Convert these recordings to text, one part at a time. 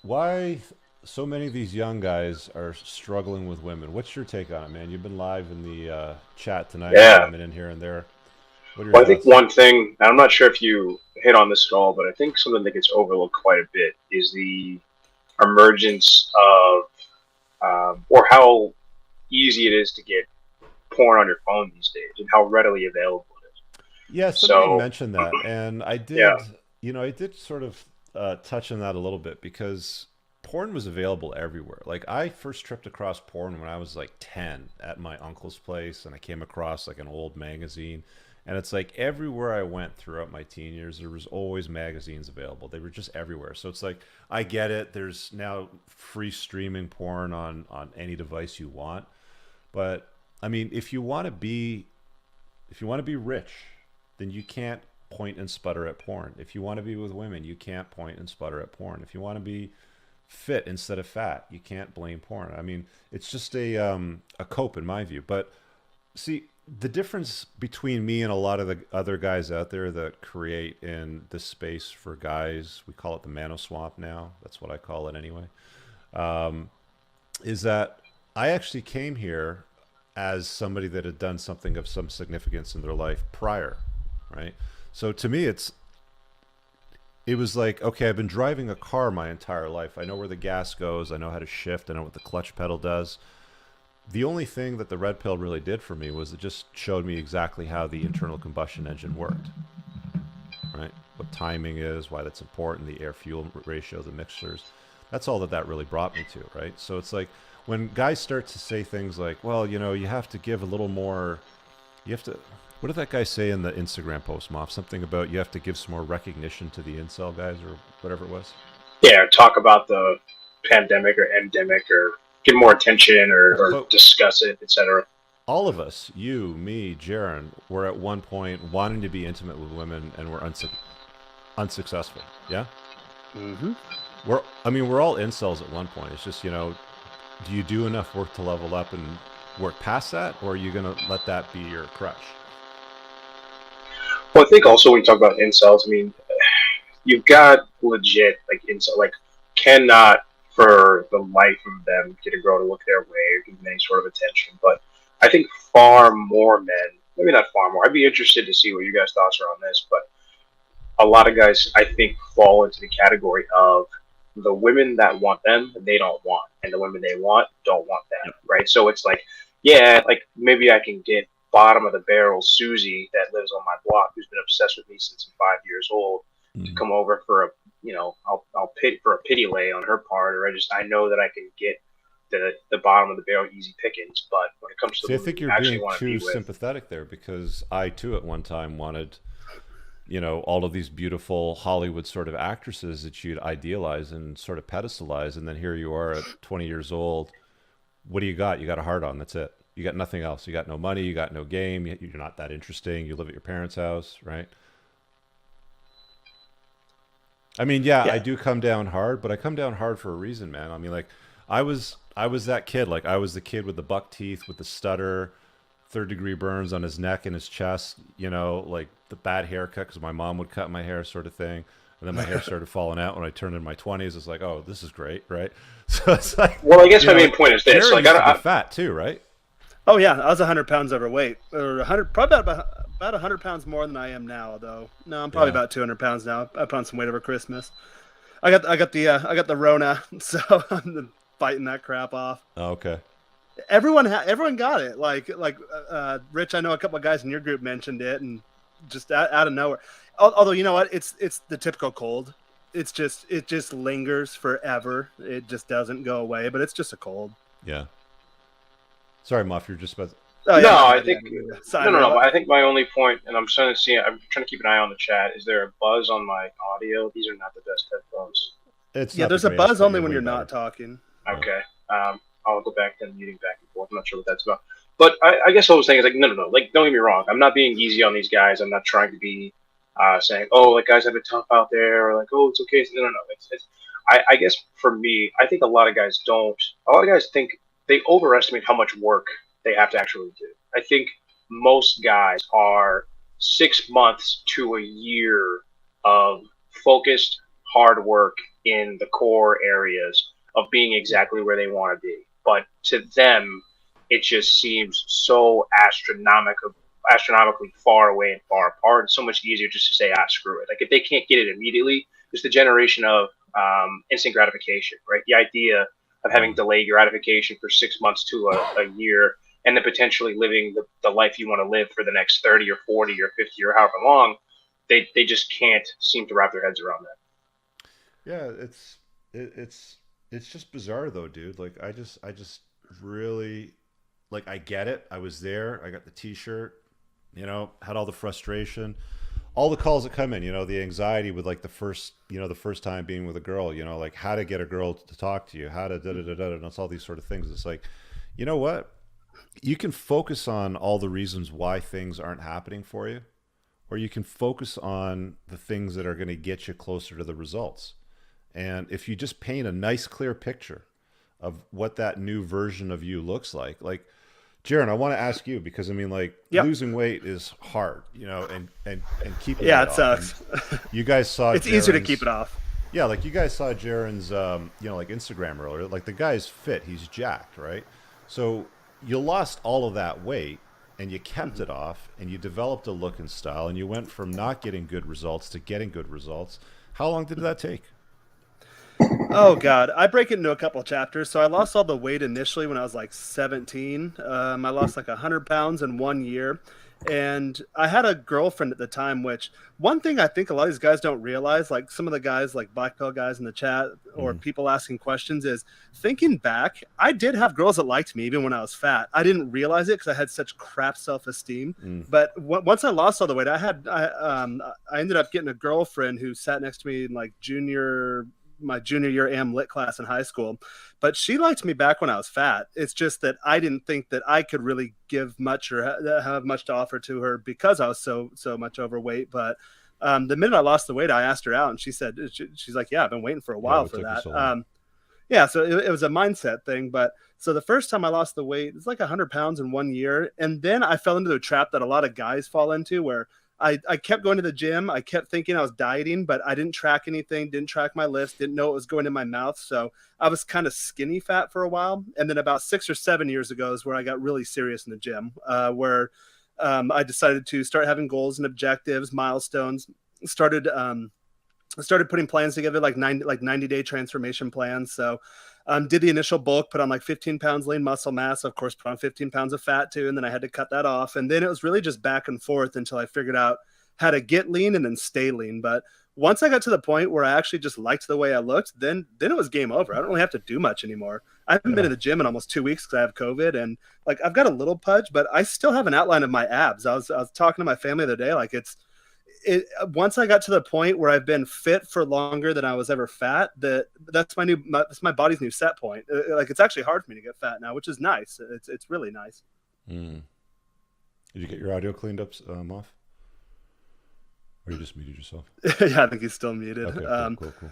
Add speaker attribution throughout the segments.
Speaker 1: why so many of these young guys are struggling with women? What's your take on it, man? You've been live in the chat tonight,
Speaker 2: Yeah.
Speaker 1: chiming in here and there. What are your
Speaker 2: Well, I think
Speaker 1: thoughts?
Speaker 2: one thing, and I'm not sure if you hit on this at all, but I think something that gets overlooked quite a bit is the emergence of, or how easy it is to get porn on your phone these days and how readily available it is.
Speaker 1: Yeah, somebody
Speaker 2: So,
Speaker 1: mentioned that, and
Speaker 2: yeah.
Speaker 1: I did sort of touch on that a little bit because porn was available everywhere. Like I first tripped across porn when I was like 10 at my uncle's place, and I came across like an old magazine. And it's like everywhere I went throughout my teen years, there was always magazines available. They were just everywhere. So it's like I get it. There's now free streaming porn on any device you want. But I mean, if you want to be rich, then you can't point and sputter at porn. If you want to be with women, you can't point and sputter at porn. If you want to be fit instead of fat, you can't blame porn. I mean, it's just a cope in my view. But see, the difference between me and a lot of the other guys out there that create in this space for guys, we call it the mano swamp now. That's what I call it anyway. Um, is that I actually came here as somebody that had done something of some significance in their life prior, right? So to me, it was like, okay, I've been driving a car my entire life. I know where the gas goes. I know how to shift. I know what the clutch pedal does. The only thing that the red pill really did for me was it just showed me exactly how the internal combustion engine worked, right? What timing is, why that's important, the air fuel ratio, the mixtures. That's all that really brought me to, right? So it's like when guys start to say things like, well, you have to give a little more, you have to, what did that guy say in the Instagram post, Moff? Something about you have to give some more recognition to the incel guys or whatever it was.
Speaker 2: Yeah, talk about the pandemic or endemic or get more attention or
Speaker 1: But
Speaker 2: discuss it, etc.
Speaker 1: all of us, you, me, Jaron, were at one point wanting to be intimate with women and were unsuccessful. Yeah?
Speaker 3: Hmm.
Speaker 1: We're all incels at one point. It's just, do you do enough work to level up and work past that, or are you going to let that be your crutch?
Speaker 2: Well, I think also when you talk about incels, I mean, you've got legit like incel, like cannot for the life of them get a girl to look their way or give them any sort of attention. But I think far more men, maybe not far more. I'd be interested to see what you guys' thoughts are on this, but a lot of guys I think fall into the category of the women that want them they don't want, and the women they want don't want them,
Speaker 3: Yep.
Speaker 2: right? So it's like, yeah, like maybe I can get bottom of the barrel Susie that lives on my block who's been obsessed with me since I'm 5 years old to
Speaker 1: Mm.
Speaker 2: come over for a I'll pit for a pity lay on her part, or I know that I can get the bottom of the barrel easy pickings. But when it comes to
Speaker 1: See,
Speaker 2: the
Speaker 1: I
Speaker 2: women
Speaker 1: think
Speaker 2: you
Speaker 1: you're
Speaker 2: actually
Speaker 1: being
Speaker 2: want to be
Speaker 1: too
Speaker 2: with,
Speaker 1: sympathetic there because I too at one time wanted, all of these beautiful Hollywood sort of actresses that you'd idealize and sort of pedestalize, and then here you are at 20 years old. What do you got? You got a heart on. That's it. You got nothing else. You got no money. You got no game. You're not that interesting. You live at your parents' house, right? I mean, yeah, I
Speaker 3: Yeah.
Speaker 1: do come down hard, but I come down hard for a reason, man. I mean, like, I was that kid. Like, I was the kid with the buck teeth, with the stutter, third-degree burns on his neck and his chest. Like the bad haircut because my mom would cut my hair, sort of thing. And then my hair started falling out when I turned in my 20s. It's like, oh, this is great, right? So it's like,
Speaker 2: well, I guess my main point is this:
Speaker 1: Jared
Speaker 2: like
Speaker 1: used to be fat too, right?
Speaker 3: Oh yeah, I was 100 pounds overweight, or 100, probably about 100 pounds more than I am now. Though no, I'm probably
Speaker 1: Yeah.
Speaker 3: about 200 pounds now. I put on some weight over Christmas. I got the Rona, so I'm fighting that crap off.
Speaker 1: Oh, okay.
Speaker 3: Everyone got it. Rich, I know a couple of guys in your group mentioned it, and just out of nowhere. Although you know what, it's the typical cold. It just lingers forever. It just doesn't go away, but it's just a cold.
Speaker 1: Yeah. Sorry, Muff. You're just about.
Speaker 3: Oh yeah,
Speaker 2: no,
Speaker 3: my
Speaker 2: I
Speaker 3: bad. Yeah,
Speaker 2: think
Speaker 3: side
Speaker 2: no.
Speaker 3: rail.
Speaker 2: But I think my only point, and I'm trying to see, I'm trying to keep an eye on the chat. Is there a buzz on my audio? These are not the best headphones.
Speaker 1: It's
Speaker 3: Yeah,
Speaker 1: not the
Speaker 3: there's a
Speaker 1: greatest,
Speaker 3: buzz
Speaker 1: but
Speaker 3: only
Speaker 1: you're
Speaker 3: when
Speaker 1: way
Speaker 3: you're not
Speaker 1: better.
Speaker 3: talking.
Speaker 1: Yeah.
Speaker 2: Okay. I'll go back to muting back and forth. I'm not sure what that's about. But I guess what I was saying is like, no. Like, don't get me wrong. I'm not being easy on these guys. I'm not trying to be saying, oh, like guys have it tough out there, or like, oh, it's okay. No. I guess for me, I think a lot of guys don't. A lot of guys think they overestimate how much work they have to actually do. I think most guys are 6 months to a year of focused hard work in the core areas of being exactly where they want to be. But to them, it just seems so astronomically far away and far apart. It's so much easier just to say, screw it. Like if they can't get it immediately, it's the generation of instant gratification, right? The idea of having delayed gratification for 6 months to a year, and then potentially living the life you want to live for the next 30 or 40 or 50 or however long, they just can't seem to wrap their heads around that.
Speaker 1: Yeah, it's just bizarre though, dude. Like I just really like I get it. I was there. I got the T-shirt. Had all the frustration, all the calls that come in. The anxiety with like the first time being with a girl. Like how to get a girl to talk to you, how to da da da da. And it's all these sort of things. It's like, you know what? You can focus on all the reasons why things aren't happening for you, or you can focus on the things that are going to get you closer to the results. And if you just paint a nice, clear picture of what that new version of you looks like Jaron, I want to ask you because I mean, like losing weight is hard, and keeping
Speaker 3: yeah,
Speaker 1: it
Speaker 3: sucks.
Speaker 1: You guys saw
Speaker 3: it's easier to keep it off.
Speaker 1: Yeah, like you guys saw Jaron's, like Instagram earlier. Like the guy's fit, he's jacked, right? So you lost all of that weight and you kept it off and you developed a look and style and you went from not getting good results to getting good results. How long did that take?
Speaker 3: Oh God, I break it into a couple of chapters. So I lost all the weight initially when I was like 17. I lost like 100 pounds in 1 year. And I had a girlfriend at the time, which one thing I think a lot of these guys don't realize, like some of the guys, like black belt guys in the chat or people asking questions, is thinking back, I did have girls that liked me even when I was fat. I didn't realize it because I had such crap self-esteem. But once I lost all the weight, I ended up getting a girlfriend who sat next to me in like my junior year AM Lit class in high school, but she liked me back when I was fat. It's just that I didn't think that I could really give much or have much to offer to her because I was so much overweight. But the minute I lost the weight, I asked her out, and she said, she's like, yeah, I've been waiting for a while for that. So it was a mindset thing. But so the first time I lost the weight, it's like 100 pounds in 1 year. And then I fell into the trap that a lot of guys fall into where I kept going to the gym. I kept thinking I was dieting, but I didn't track anything, didn't track my lifts, didn't know what was going in my mouth. So I was kind of skinny fat for a while. And then about 6 or 7 years ago is where I got really serious in the gym, where I decided to start having goals and objectives, milestones, started putting plans together, like 90-day transformation plans. So did the initial bulk, put on like 15 pounds lean muscle mass, of course, put on 15 pounds of fat too. And then I had to cut that off. And then it was really just back and forth until I figured out how to get lean and then stay lean. But once I got to the point where I actually just liked the way I looked, then it was game over. I don't really have to do much anymore. I haven't been to the gym in almost 2 weeks because I have COVID, and like I've got a little pudge, but I still have an outline of my abs. I was talking to my family the other day, like once I got to the point where I've been fit for longer than I was ever fat, that's my body's new set point. Like it's actually hard for me to get fat now, which is nice. It's really nice.
Speaker 1: Did you get your audio cleaned up off? Or you just muted yourself?
Speaker 3: Yeah, I think he's still muted.
Speaker 1: Okay, cool.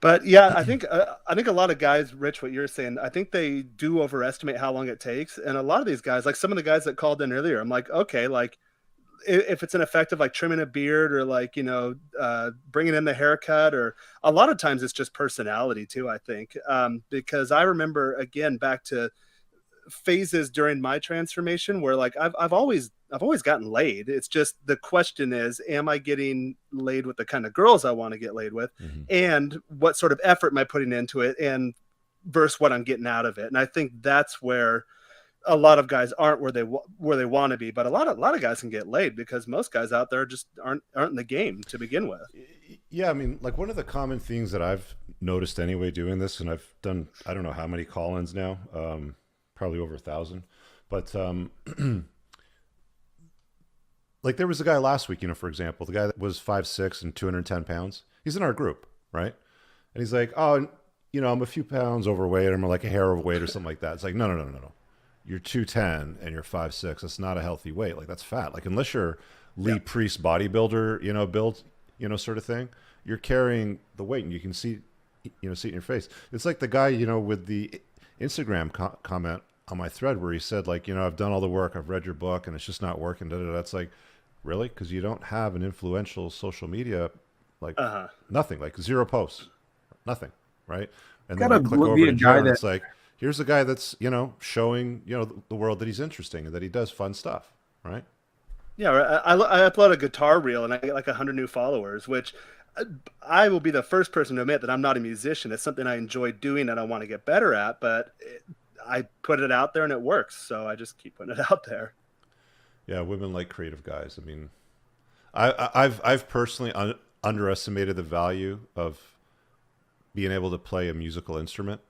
Speaker 3: But yeah, I think a lot of guys, Rich, what you're saying, I think they do overestimate how long it takes. And a lot of these guys, like some of the guys that called in earlier, I'm like, okay, like if it's an effect of like trimming a beard or like, bringing in the haircut, or a lot of times it's just personality too, I think. Because I remember, again, back to phases during my transformation where like I've always gotten laid. It's just the question is, am I getting laid with the kind of girls I want to get laid with? And what sort of effort am I putting into it, and versus what I'm getting out of it? And I think that's where a lot of guys aren't where they want to be, but a lot of guys can get laid because most guys out there just aren't in the game to begin with.
Speaker 1: Yeah, I mean, like one of the common things that I've noticed anyway doing this, and I've done I don't know how many call-ins now, probably over 1,000, but like there was a guy last week, for example, the guy that was 5'6" and 210 pounds. He's in our group, right? And he's like, oh, I'm a few pounds overweight, or I'm like a hair overweight or something like that. It's like, no. You're 210 and you're 5'6". That's not a healthy weight. Like that's fat. Like unless you're Lee Priest bodybuilder, build, sort of thing, you're carrying the weight and you can see it in your face. It's like the guy, with the Instagram comment on my thread where he said like, I've done all the work, I've read your book and it's just not working. That's like, really? Because you don't have an influential social media, like nothing, like 0 posts. nothing, right? And then
Speaker 4: Gotta
Speaker 1: you click over
Speaker 4: be
Speaker 1: to
Speaker 4: a guy
Speaker 1: Joe, and
Speaker 4: that
Speaker 1: it's like, here's a guy that's showing the world that he's interesting and that he does fun stuff, right?
Speaker 3: Yeah, I upload a guitar reel and I get like 100 new followers, which I will be the first person to admit that I'm not a musician. It's something I enjoy doing and I want to get better at, but I put it out there and it works, so I just keep putting it out there.
Speaker 1: Yeah, women like creative guys. I mean, I've personally underestimated the value of being able to play a musical instrument.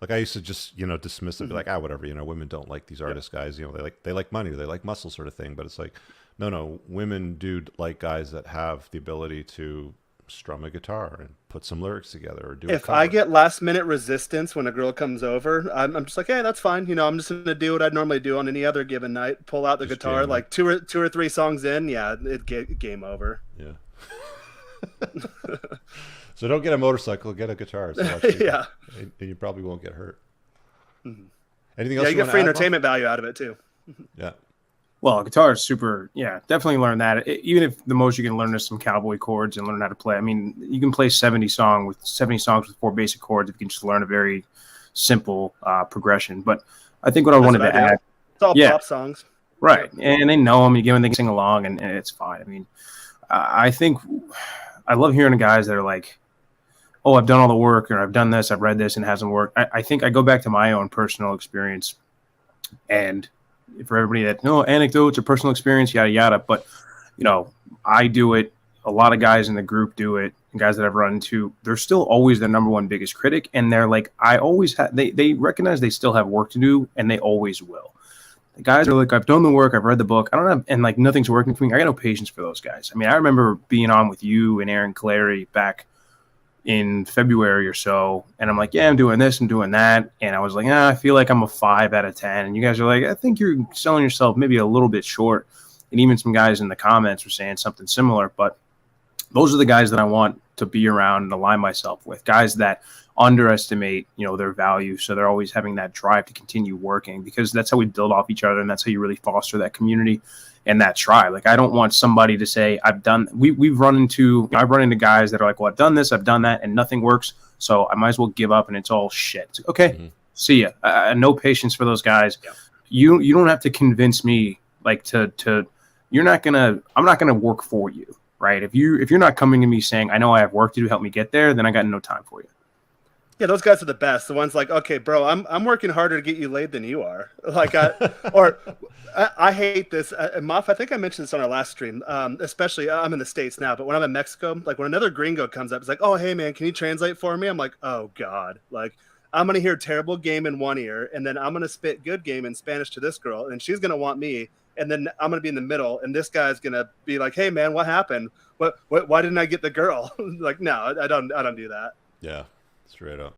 Speaker 1: Like I used to just dismiss it, be like, whatever, women don't like these artist guys. They like money, they like muscle, sort of thing. But it's like, no, women do like guys that have the ability to strum a guitar and put some lyrics together or do a
Speaker 3: If I
Speaker 1: cover.
Speaker 3: get last minute resistance when a girl comes over, I'm just like, hey, that's fine. I'm just gonna do what I'd normally do on any other given night. Pull out the
Speaker 1: Just
Speaker 3: guitar,
Speaker 1: jamming.
Speaker 3: like two or three songs in, yeah, it get game over.
Speaker 1: Yeah. So don't get a motorcycle, get a guitar. It's a lot cheaper,
Speaker 3: Yeah,
Speaker 1: and you probably won't get hurt.
Speaker 3: Mhm.
Speaker 1: Anything
Speaker 3: Yeah,
Speaker 1: else
Speaker 3: you
Speaker 1: you
Speaker 3: get
Speaker 1: want to
Speaker 3: free
Speaker 1: add, Muff?
Speaker 3: entertainment value out of it too.
Speaker 1: Yeah.
Speaker 4: Well, guitar is super. Yeah, definitely learn that. Even if the most you can learn is some cowboy chords and learn how to play. I mean, you can play 70 songs with 4 basic chords if you can just learn a very simple progression. But I think what I
Speaker 3: That's
Speaker 4: wanted
Speaker 3: what I
Speaker 4: to
Speaker 3: do.
Speaker 4: add,
Speaker 3: It's all
Speaker 4: yeah,
Speaker 3: pop songs.
Speaker 4: right, and they know them. You give them, they can sing along, and it's fine. I mean, I think I love hearing guys that are like, "Oh, I've done all the work, or I've done this, I've read this, and it hasn't worked." I think I go back to my own personal experience, and for everybody that no anecdotes or personal experience, yada yada. But I do it. A lot of guys in the group do it. And guys that I've run into, they're still always their number one biggest critic, and they're like, I always have. They recognize they still have work to do, and they always will. The guys are like, I've done the work, I've read the book, I don't have, and like nothing's working for me. I got no patience for those guys. I mean, I remember being on with you and Aaron Clary back in February or so, and I'm like, yeah, I'm doing this and doing that, and I was like, I feel like I'm a 5 out of 10, and you guys are like, I think you're selling yourself maybe a little bit short, and even some guys in the comments were saying something similar. But those are the guys that I want to be around and align myself with, guys that underestimate their value, so they're always having that drive to continue working, because that's how we build off each other, and that's how you really foster that community and that tribe. Like, I don't want somebody to say, I've run into guys that are like, well, I've done this, I've done that, and nothing works, so I might as well give up, and it's all shit. It's like, okay, see ya. No patience for those guys. Yeah. You don't have to convince me like to I'm not gonna work for you, right? If you're not coming to me saying, I know I have work to do, help me get there, then I got no time for you.
Speaker 3: Yeah, those guys are the best. The ones like, okay, bro, I'm working harder to get you laid than you are. Like, I hate this. Muff, I think I mentioned this on our last stream. Especially, I'm in the States now, but when I'm in Mexico, like when another gringo comes up, it's like, oh, hey man, can you translate for me? I'm like, oh god, like I'm gonna hear terrible game in one ear, and then I'm gonna spit good game in Spanish to this girl, and she's gonna want me, and then I'm gonna be in the middle, and this guy's gonna be like, hey man, what happened? What? Why didn't I get the girl? Like, no, I don't do that.
Speaker 1: Yeah, straight up.